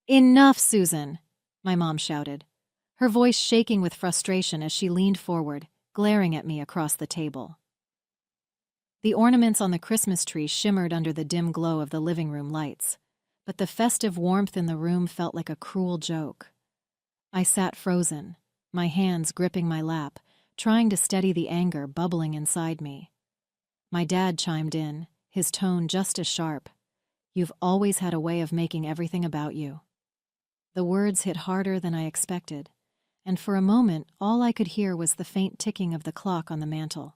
Enough, Susan, my mom shouted, her voice shaking with frustration as she leaned forward, glaring at me across the table. The ornaments on the Christmas tree shimmered under the dim glow of the living room lights, but the festive warmth in the room felt like a cruel joke. I sat frozen, my hands gripping my lap, trying to steady the anger bubbling inside me. My dad chimed in, his tone just as sharp. "You've always had a way of making everything about you." The words hit harder than I expected, and for a moment all I could hear was the faint ticking of the clock on the mantel.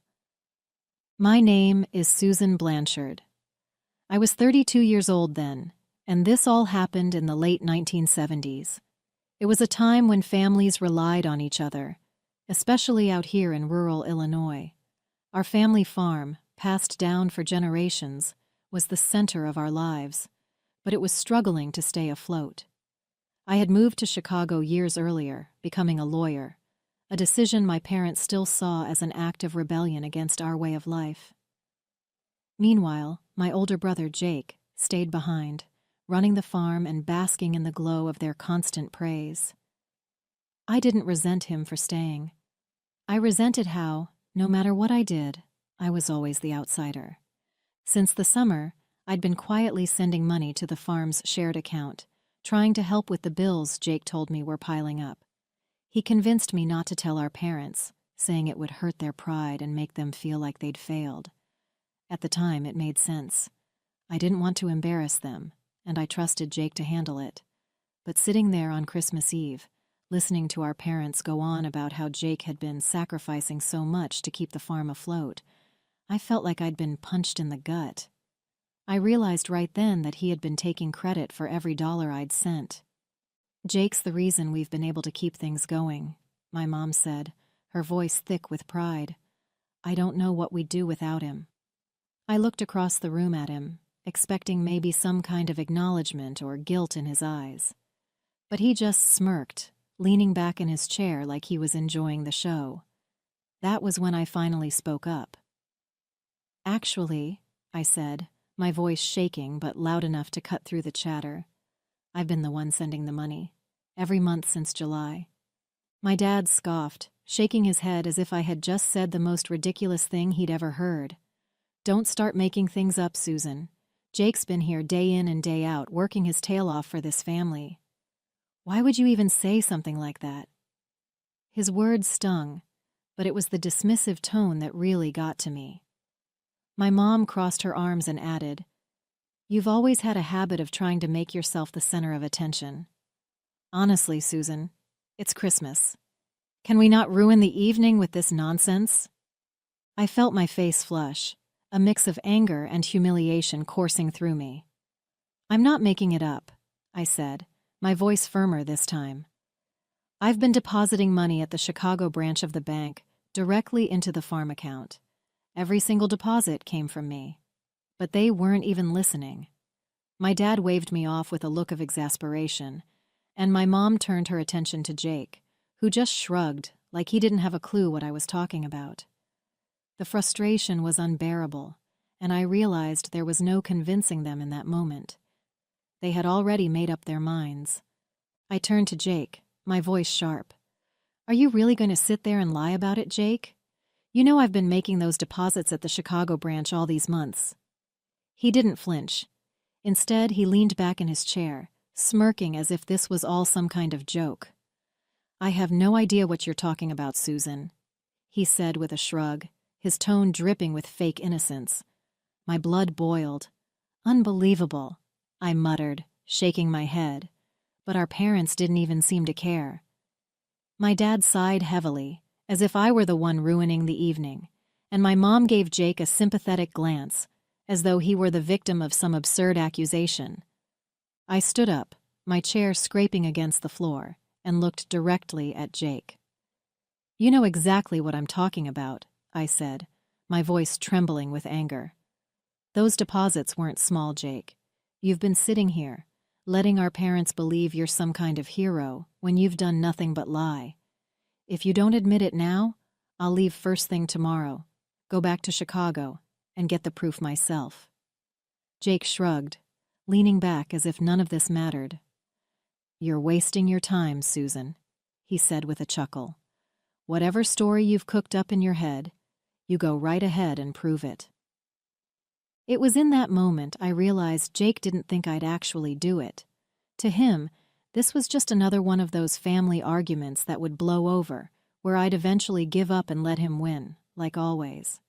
My name is Susan Blanchard. I was 32 years old then, and this all happened in the late 1970s. It was a time when families relied on each other, especially out here in rural Illinois. Our family farm, passed down for generations, was the center of our lives, but it was struggling to stay afloat. I had moved to Chicago years earlier, becoming a lawyer, a decision my parents still saw as an act of rebellion against our way of life. Meanwhile, my older brother Jake stayed behind, running the farm and basking in the glow of their constant praise. I didn't resent him for staying. I resented how, no matter what I did, I was always the outsider. Since the summer, I'd been quietly sending money to the farm's shared account, trying to help with the bills Jake told me were piling up. He convinced me not to tell our parents, saying it would hurt their pride and make them feel like they'd failed. At the time, it made sense. I didn't want to embarrass them, and I trusted Jake to handle it. But sitting there on Christmas Eve, listening to our parents go on about how Jake had been sacrificing so much to keep the farm afloat, I felt like I'd been punched in the gut. I realized right then that he had been taking credit for every dollar I'd sent. "Jake's the reason we've been able to keep things going," my mom said, her voice thick with pride. "I don't know what we'd do without him." I looked across the room at him, expecting maybe some kind of acknowledgement or guilt in his eyes. But he just smirked, leaning back in his chair like he was enjoying the show. That was when I finally spoke up. "Actually," I said, my voice shaking but loud enough to cut through the chatter, "I've been the one sending the money, every month since July." My dad scoffed, shaking his head as if I had just said the most ridiculous thing he'd ever heard. "Don't start making things up, Susan. Jake's been here day in and day out, working his tail off for this family. Why would you even say something like that?" His words stung, but it was the dismissive tone that really got to me. My mom crossed her arms and added, "You've always had a habit of trying to make yourself the center of attention. Honestly, Susan, it's Christmas. Can we not ruin the evening with this nonsense?" I felt my face flush, a mix of anger and humiliation coursing through me. "I'm not making it up," I said, my voice firmer this time. "I've been depositing money at the Chicago branch of the bank directly into the farm account. Every single deposit came from me. But they weren't even listening." My dad waved me off with a look of exasperation, and my mom turned her attention to Jake, who just shrugged like he didn't have a clue what I was talking about. The frustration was unbearable, and I realized there was no convincing them in that moment. They had already made up their minds. I turned to Jake, my voice sharp. "Are you really going to sit there and lie about it, Jake? You know I've been making those deposits at the Chicago branch all these months." He didn't flinch. Instead, he leaned back in his chair, smirking as if this was all some kind of joke. "I have no idea what you're talking about, Susan," he said with a shrug, his tone dripping with fake innocence. My blood boiled. "Unbelievable," I muttered, shaking my head. But our parents didn't even seem to care. My dad sighed heavily, as if I were the one ruining the evening, and my mom gave Jake a sympathetic glance, as though he were the victim of some absurd accusation. I stood up, my chair scraping against the floor, and looked directly at Jake. "You know exactly what I'm talking about," I said, my voice trembling with anger. "Those deposits weren't small, Jake. You've been sitting here, letting our parents believe you're some kind of hero when you've done nothing but lie. If you don't admit it now, I'll leave first thing tomorrow, go back to Chicago, and get the proof myself." Jake shrugged, leaning back as if none of this mattered. "You're wasting your time, Susan," he said with a chuckle. "Whatever story you've cooked up in your head, you go right ahead and prove it." It was in that moment I realized Jake didn't think I'd actually do it. To him, this was just another one of those family arguments that would blow over, where I'd eventually give up and let him win, like always.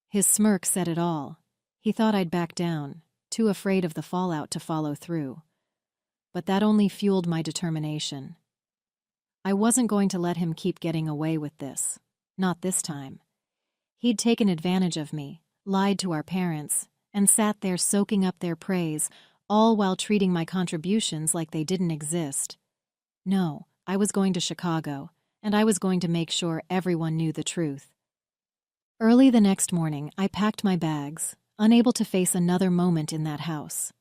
His smirk said it all. He thought I'd back down, too afraid of the fallout to follow through. But that only fueled my determination. I wasn't going to let him keep getting away with this. Not this time. He'd taken advantage of me, lied to our parents, and sat there soaking up their praise, all while treating my contributions like they didn't exist. No, I was going to Chicago, and I was going to make sure everyone knew the truth. Early the next morning, I packed my bags, unable to face another moment in that house.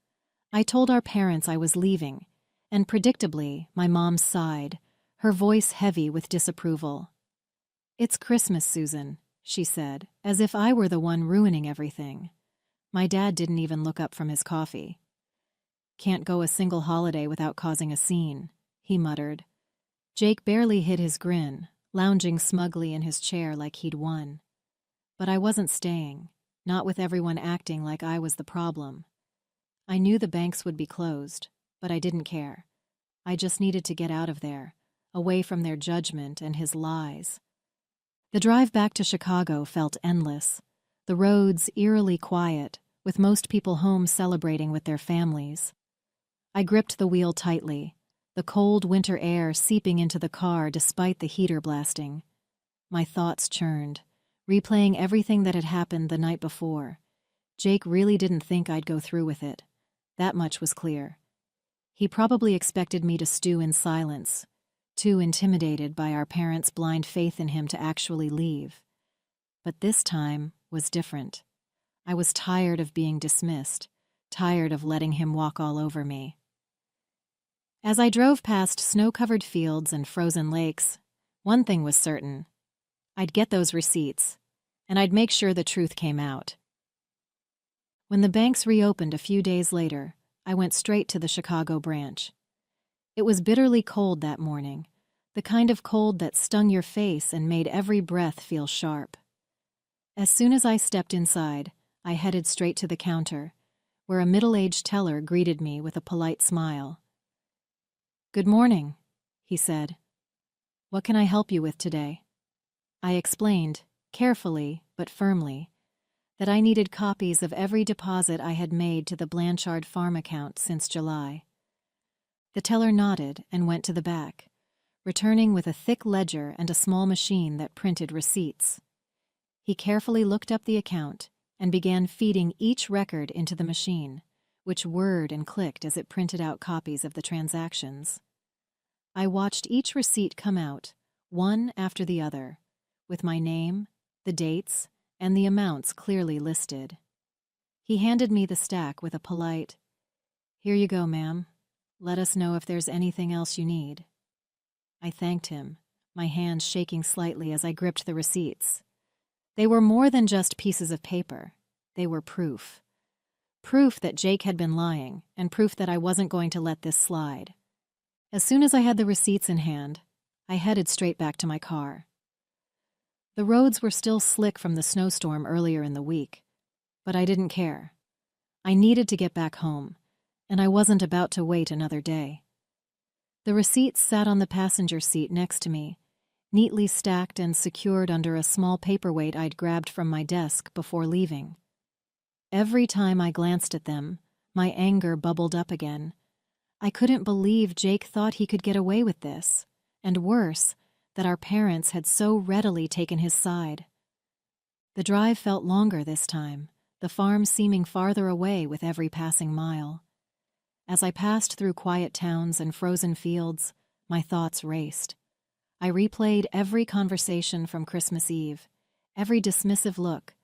I told our parents I was leaving, and predictably, my mom sighed, her voice heavy with disapproval. "It's Christmas, Susan," she said, as if I were the one ruining everything. My dad didn't even look up from his coffee. "Can't go a single holiday without causing a scene," he muttered. Jake barely hid his grin, lounging smugly in his chair like he'd won. But I wasn't staying, not with everyone acting like I was the problem. I knew the banks would be closed, but I didn't care. I just needed to get out of there, away from their judgment and his lies. The drive back to Chicago felt endless, the roads eerily quiet, with most people home celebrating with their families. I gripped the wheel tightly, the cold winter air seeping into the car despite the heater blasting. My thoughts churned, replaying everything that had happened the night before. Jake really didn't think I'd go through with it. That much was clear. He probably expected me to stew in silence, too intimidated by our parents' blind faith in him to actually leave. But this time was different. I was tired of being dismissed, tired of letting him walk all over me. As I drove past snow-covered fields and frozen lakes, one thing was certain. I'd get those receipts, and I'd make sure the truth came out. When the banks reopened a few days later, I went straight to the Chicago branch. It was bitterly cold that morning, the kind of cold that stung your face and made every breath feel sharp. As soon as I stepped inside, I headed straight to the counter, where a middle-aged teller greeted me with a polite smile. "Good morning," he said. "What can I help you with today?" I explained, carefully but firmly, that I needed copies of every deposit I had made to the Blanchard farm account since July. The teller nodded and went to the back, returning with a thick ledger and a small machine that printed receipts. He carefully looked up the account and began feeding each record into the machine, which whirred and clicked as it printed out copies of the transactions. I watched each receipt come out, one after the other, with my name, the dates, and the amounts clearly listed. He handed me the stack with a polite, "Here you go, ma'am. Let us know if there's anything else you need." I thanked him, my hands shaking slightly as I gripped the receipts. They were more than just pieces of paper. They were proof. Proof that Jake had been lying, and proof that I wasn't going to let this slide. As soon as I had the receipts in hand, I headed straight back to my car. The roads were still slick from the snowstorm earlier in the week, but I didn't care. I needed to get back home, and I wasn't about to wait another day. The receipts sat on the passenger seat next to me, neatly stacked and secured under a small paperweight I'd grabbed from my desk before leaving. Every time I glanced at them, my anger bubbled up again. I couldn't believe Jake thought he could get away with this, and worse, that our parents had so readily taken his side. The drive felt longer this time, the farm seeming farther away with every passing mile. As I passed through quiet towns and frozen fields, my thoughts raced. I replayed every conversation from Christmas Eve, every dismissive look,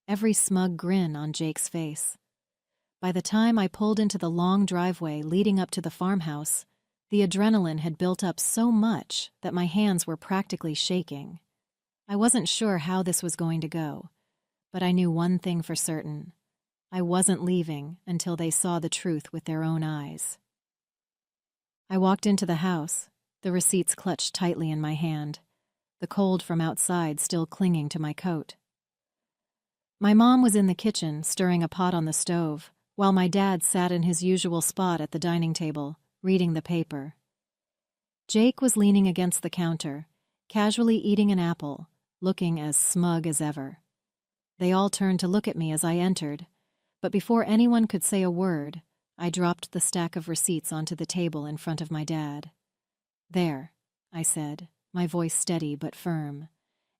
every smug grin on Jake's face. By the time I pulled into the long driveway leading up to the farmhouse, the adrenaline had built up so much that my hands were practically shaking. I wasn't sure how this was going to go, but I knew one thing for certain. I wasn't leaving until they saw the truth with their own eyes. I walked into the house, the receipts clutched tightly in my hand, the cold from outside still clinging to my coat. My mom was in the kitchen, stirring a pot on the stove, while my dad sat in his usual spot at the dining table, reading the paper. Jake was leaning against the counter, casually eating an apple, looking as smug as ever. They all turned to look at me as I entered, but before anyone could say a word, I dropped the stack of receipts onto the table in front of my dad. "There," I said, my voice steady but firm.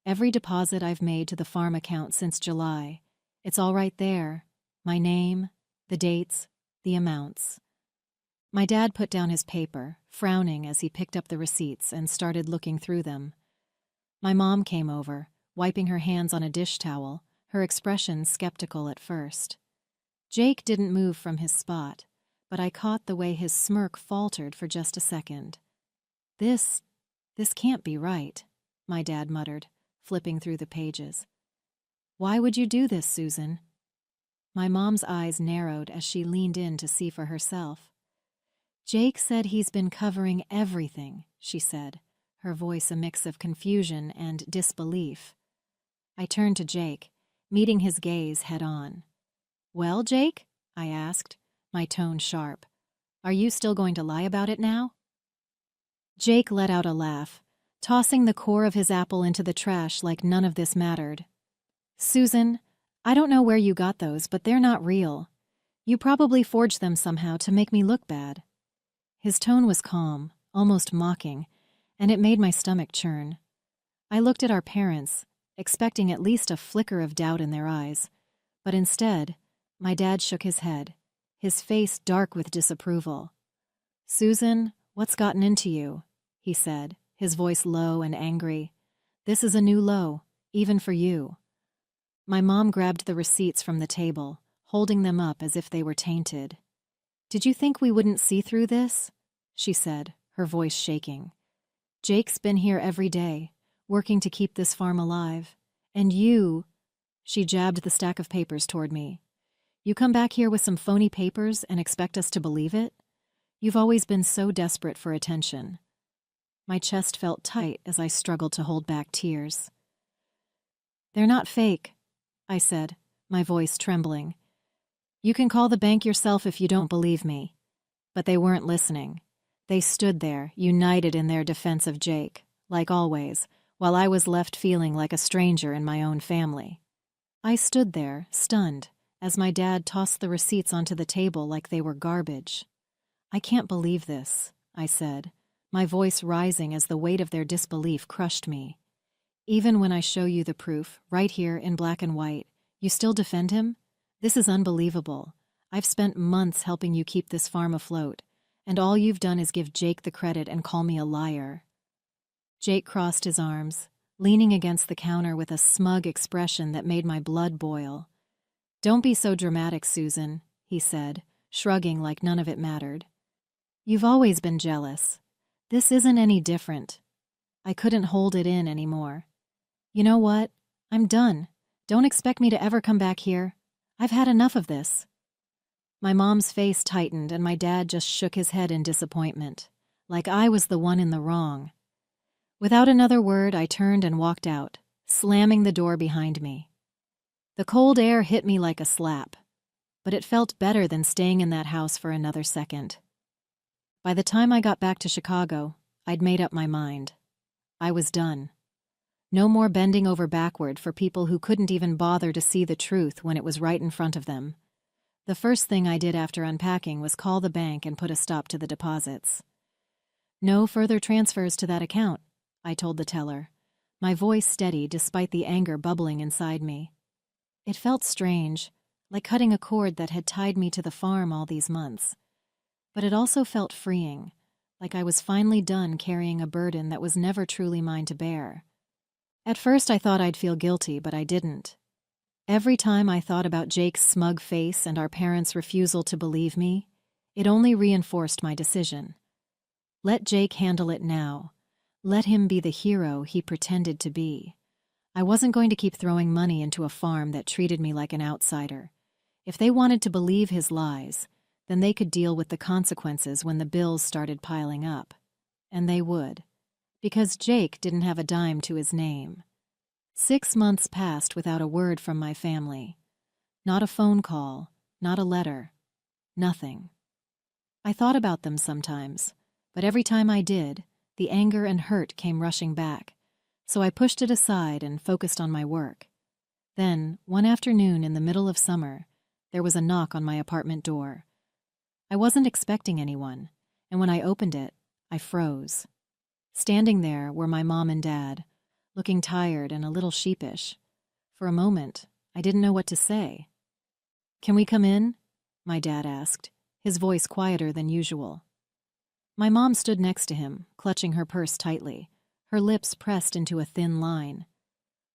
"Every deposit I've made to the farm account since July. It's all right there. My name, the dates, the amounts." My dad put down his paper, frowning as he picked up the receipts and started looking through them. My mom came over, wiping her hands on a dish towel, her expression skeptical at first. Jake didn't move from his spot, but I caught the way his smirk faltered for just a second. This can't be right," my dad muttered, flipping through the pages. "Why would you do this, Susan?" My mom's eyes narrowed as she leaned in to see for herself. "Jake said he's been covering everything," she said, her voice a mix of confusion and disbelief. I turned to Jake, meeting his gaze head-on. "Well, Jake?" I asked, my tone sharp. "Are you still going to lie about it now?" Jake let out a laugh, tossing the core of his apple into the trash like none of this mattered. "Susan, I don't know where you got those, but they're not real. You probably forged them somehow to make me look bad." His tone was calm, almost mocking, and it made my stomach churn. I looked at our parents, expecting at least a flicker of doubt in their eyes, but instead, my dad shook his head, his face dark with disapproval. "Susan, what's gotten into you?" he said, his voice low and angry. "This is a new low, even for you." My mom grabbed the receipts from the table, holding them up as if they were tainted. "Did you think we wouldn't see through this?" she said, her voice shaking. "Jake's been here every day, working to keep this farm alive. And you—" She jabbed the stack of papers toward me. "You come back here with some phony papers and expect us to believe it? You've always been so desperate for attention." My chest felt tight as I struggled to hold back tears. "They're not fake," I said, my voice trembling. "You can call the bank yourself if you don't believe me." But they weren't listening. They stood there, united in their defense of Jake, like always, while I was left feeling like a stranger in my own family. I stood there, stunned, as my dad tossed the receipts onto the table like they were garbage. "I can't believe this," I said, my voice rising as the weight of their disbelief crushed me. "Even when I show you the proof, right here in black and white, you still defend him? This is unbelievable. I've spent months helping you keep this farm afloat, and all you've done is give Jake the credit and call me a liar." Jake crossed his arms, leaning against the counter with a smug expression that made my blood boil. "Don't be so dramatic, Susan," he said, shrugging like none of it mattered. "You've always been jealous. This isn't any different." I couldn't hold it in anymore. "You know what? I'm done. Don't expect me to ever come back here. I've had enough of this." My mom's face tightened and my dad just shook his head in disappointment, like I was the one in the wrong. Without another word, I turned and walked out, slamming the door behind me. The cold air hit me like a slap, but it felt better than staying in that house for another second. By the time I got back to Chicago, I'd made up my mind. I was done. No more bending over backward for people who couldn't even bother to see the truth when it was right in front of them. The first thing I did after unpacking was call the bank and put a stop to the deposits. "No further transfers to that account," I told the teller, my voice steady despite the anger bubbling inside me. It felt strange, like cutting a cord that had tied me to the farm all these months. But it also felt freeing, like I was finally done carrying a burden that was never truly mine to bear. At first I thought I'd feel guilty, but I didn't. Every time I thought about Jake's smug face and our parents' refusal to believe me, it only reinforced my decision. Let Jake handle it now. Let him be the hero he pretended to be. I wasn't going to keep throwing money into a farm that treated me like an outsider. If they wanted to believe his lies, Then they could deal with the consequences when the bills started piling up. And they would. Because Jake didn't have a dime to his name. 6 months passed without a word from my family. Not a phone call, not a letter, nothing. I thought about them sometimes, but every time I did, the anger and hurt came rushing back, so I pushed it aside and focused on my work. Then, one afternoon in the middle of summer, there was a knock on my apartment door. I wasn't expecting anyone, and when I opened it, I froze. Standing there were my mom and dad, looking tired and a little sheepish. For a moment, I didn't know what to say. "Can we come in?" my dad asked, his voice quieter than usual. My mom stood next to him, clutching her purse tightly, her lips pressed into a thin line.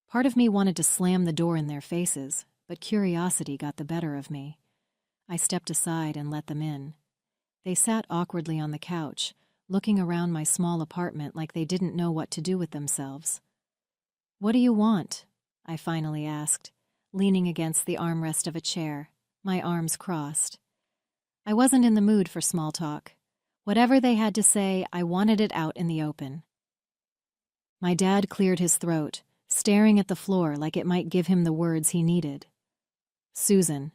Part of me wanted to slam the door in their faces, but curiosity got the better of me. I stepped aside and let them in. They sat awkwardly on the couch, looking around my small apartment like they didn't know what to do with themselves. "What do you want?" I finally asked, leaning against the armrest of a chair, my arms crossed. I wasn't in the mood for small talk. Whatever they had to say, I wanted it out in the open. My dad cleared his throat, staring at the floor like it might give him the words he needed. "Susan,"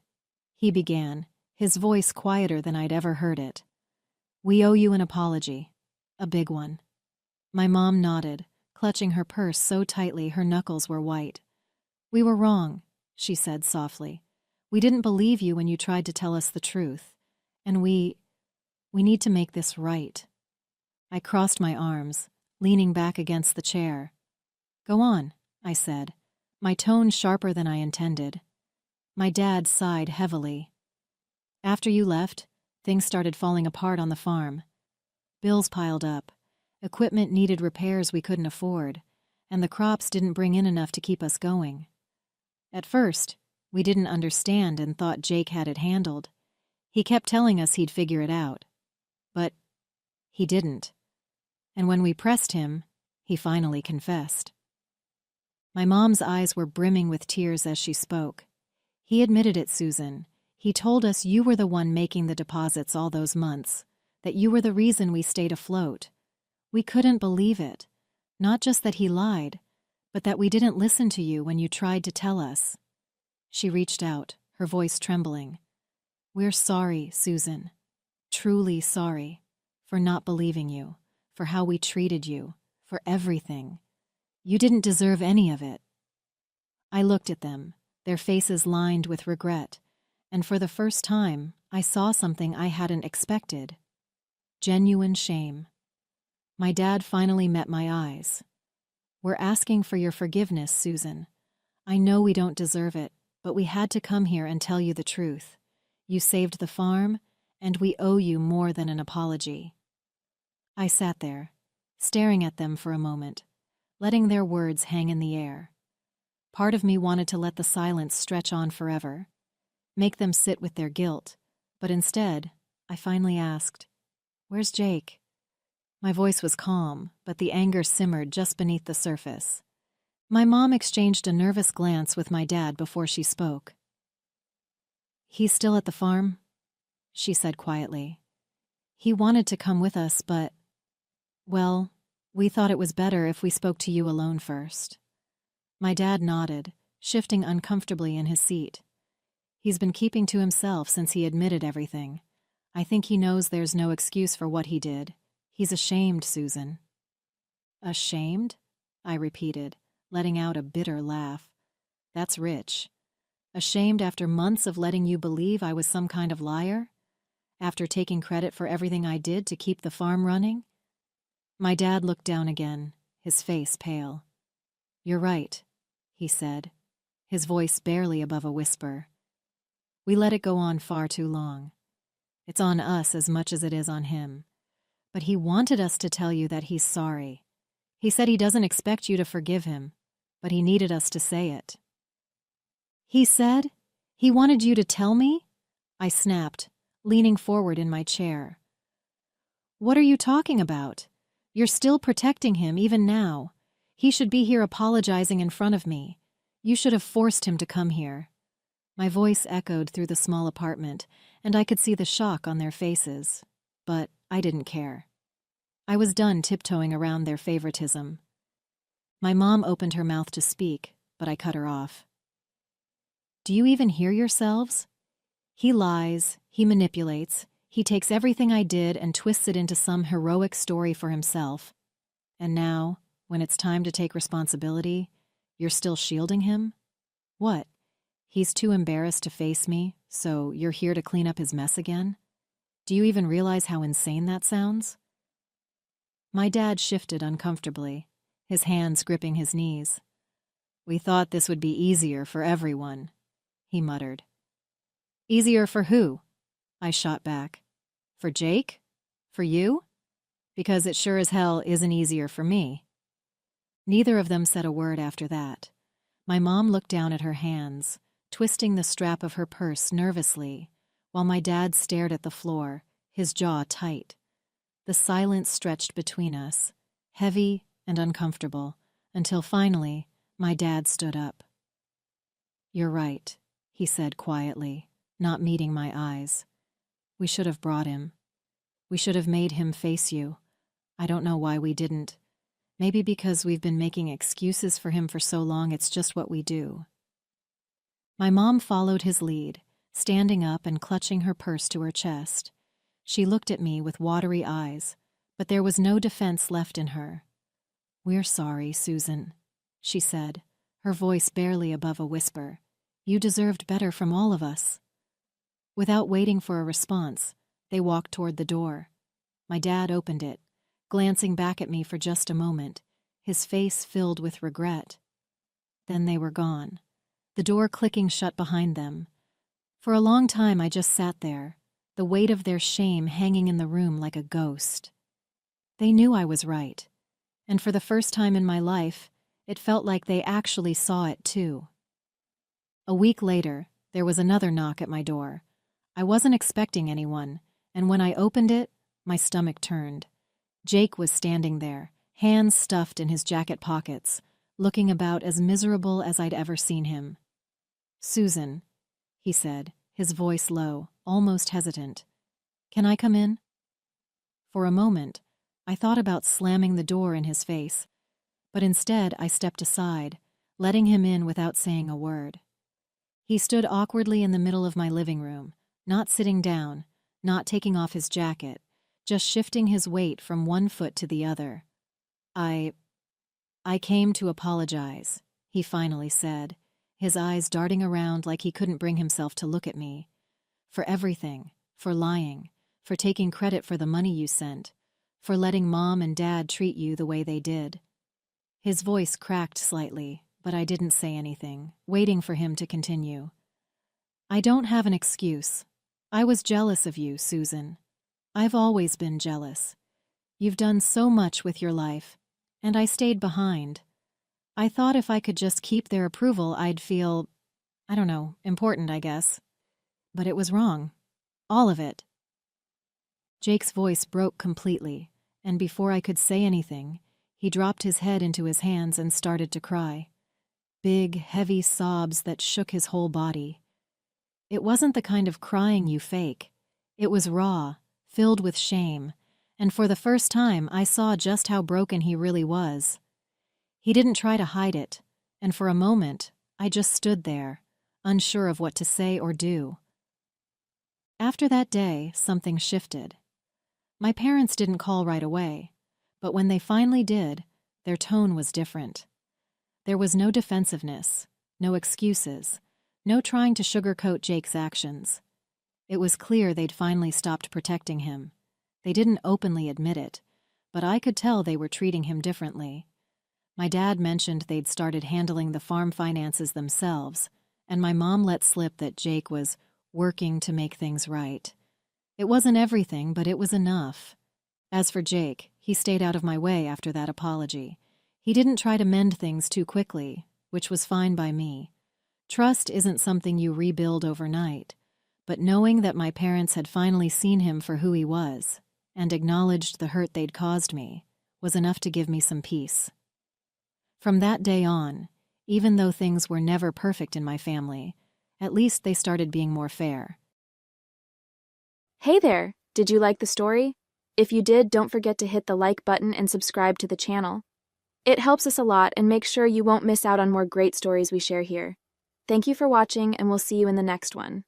he began, his voice quieter than I'd ever heard it. "We owe you an apology. A big one." My mom nodded, clutching her purse so tightly her knuckles were white. "We were wrong," she said softly. "We didn't believe you when you tried to tell us the truth. And we need to make this right." I crossed my arms, leaning back against the chair. "Go on," I said, my tone sharper than I intended. My dad sighed heavily. "After you left, things started falling apart on the farm. Bills piled up, equipment needed repairs we couldn't afford, and the crops didn't bring in enough to keep us going. At first, we didn't understand and thought Jake had it handled. He kept telling us he'd figure it out. But he didn't. And when we pressed him, he finally confessed." My mom's eyes were brimming with tears as she spoke. "He admitted it, Susan. He told us you were the one making the deposits all those months, that you were the reason we stayed afloat. We couldn't believe it. Not just that he lied, but that we didn't listen to you when you tried to tell us." She reached out, her voice trembling. "We're sorry, Susan. Truly sorry. For not believing you, for how we treated you, for everything. You didn't deserve any of it." I looked at them, their faces lined with regret, and for the first time, I saw something I hadn't expected. Genuine shame. My dad finally met my eyes. "We're asking for your forgiveness, Susan. I know we don't deserve it, but we had to come here and tell you the truth. You saved the farm, and we owe you more than an apology." I sat there, staring at them for a moment, letting their words hang in the air. Part of me wanted to let the silence stretch on forever, make them sit with their guilt, but instead, I finally asked, "Where's Jake?" My voice was calm, but the anger simmered just beneath the surface. My mom exchanged a nervous glance with my dad before she spoke. "He's still at the farm," she said quietly. "He wanted to come with us, but, well, we thought it was better if we spoke to you alone first." My dad nodded, shifting uncomfortably in his seat. "He's been keeping to himself since he admitted everything. I think he knows there's no excuse for what he did. He's ashamed, Susan." "Ashamed?" I repeated, letting out a bitter laugh. "That's rich. Ashamed after months of letting you believe I was some kind of liar? After taking credit for everything I did to keep the farm running?" My dad looked down again, his face pale. "You're right," he said, his voice barely above a whisper. "We let it go on far too long. It's on us as much as it is on him. But he wanted us to tell you that he's sorry. He said he doesn't expect you to forgive him, but he needed us to say it." "He said? He wanted you to tell me?" I snapped, leaning forward in my chair. "What are you talking about? You're still protecting him even now. He should be here apologizing in front of me. You should have forced him to come here." My voice echoed through the small apartment, and I could see the shock on their faces. But I didn't care. I was done tiptoeing around their favoritism. My mom opened her mouth to speak, but I cut her off. Do you even hear yourselves? He lies, he manipulates, he takes everything I did and twists it into some heroic story for himself. And now, when it's time to take responsibility, you're still shielding him? What? He's too embarrassed to face me, so you're here to clean up his mess again? Do you even realize how insane that sounds? My dad shifted uncomfortably, his hands gripping his knees. We thought this would be easier for everyone, he muttered. Easier for who? I shot back. For Jake? For you? Because it sure as hell isn't easier for me. Neither of them said a word after that. My mom looked down at her hands, twisting the strap of her purse nervously, while my dad stared at the floor, his jaw tight. The silence stretched between us, heavy and uncomfortable, until finally my dad stood up. You're right, he said quietly, not meeting my eyes. We should have brought him. We should have made him face you. I don't know why we didn't. Maybe because we've been making excuses for him for so long, it's just what we do. My mom followed his lead, standing up and clutching her purse to her chest. She looked at me with watery eyes, but there was no defense left in her. We're sorry, Susan, she said, her voice barely above a whisper. You deserved better from all of us. Without waiting for a response, they walked toward the door. My dad opened it, glancing back at me for just a moment, his face filled with regret. Then they were gone, the door clicking shut behind them. For a long time I just sat there, the weight of their shame hanging in the room like a ghost. They knew I was right, and for the first time in my life, it felt like they actually saw it too. A week later, there was another knock at my door. I wasn't expecting anyone, and when I opened it, my stomach turned. Jake was standing there, hands stuffed in his jacket pockets, looking about as miserable as I'd ever seen him. Susan, he said, his voice low, almost hesitant. Can I come in? For a moment, I thought about slamming the door in his face, but instead I stepped aside, letting him in without saying a word. He stood awkwardly in the middle of my living room, not sitting down, not taking off his jacket, just shifting his weight from one foot to the other. I came to apologize, he finally said, his eyes darting around like he couldn't bring himself to look at me. For everything, for lying, for taking credit for the money you sent, for letting Mom and Dad treat you the way they did. His voice cracked slightly, but I didn't say anything, waiting for him to continue. I don't have an excuse. I was jealous of you, Susan. I've always been jealous. You've done so much with your life, and I stayed behind. I thought if I could just keep their approval, I'd feel, I don't know, important, I guess. But it was wrong. All of it. Jake's voice broke completely, and before I could say anything, he dropped his head into his hands and started to cry. Big, heavy sobs that shook his whole body. It wasn't the kind of crying you fake. It was raw, filled with shame, and for the first time I saw just how broken he really was. He didn't try to hide it, and for a moment I just stood there, unsure of what to say or do. After that day, something shifted. My parents didn't call right away, but when they finally did, their tone was different. There was no defensiveness, no excuses, no trying to sugarcoat Jake's actions. It was clear they'd finally stopped protecting him. They didn't openly admit it, but I could tell they were treating him differently. My dad mentioned they'd started handling the farm finances themselves, and my mom let slip that Jake was working to make things right. It wasn't everything, but it was enough. As for Jake, he stayed out of my way after that apology. He didn't try to mend things too quickly, which was fine by me. Trust isn't something you rebuild overnight, but knowing that my parents had finally seen him for who he was and acknowledged the hurt they'd caused me was enough to give me some peace. From that day on, even though things were never perfect in my family, At least they started being more fair. Hey there! Did you like the story? If you did, don't forget to hit the like button and subscribe to the channel. It helps us a lot and makes sure you won't miss out on more great stories we share here. Thank you for watching, and we'll see you in the next one.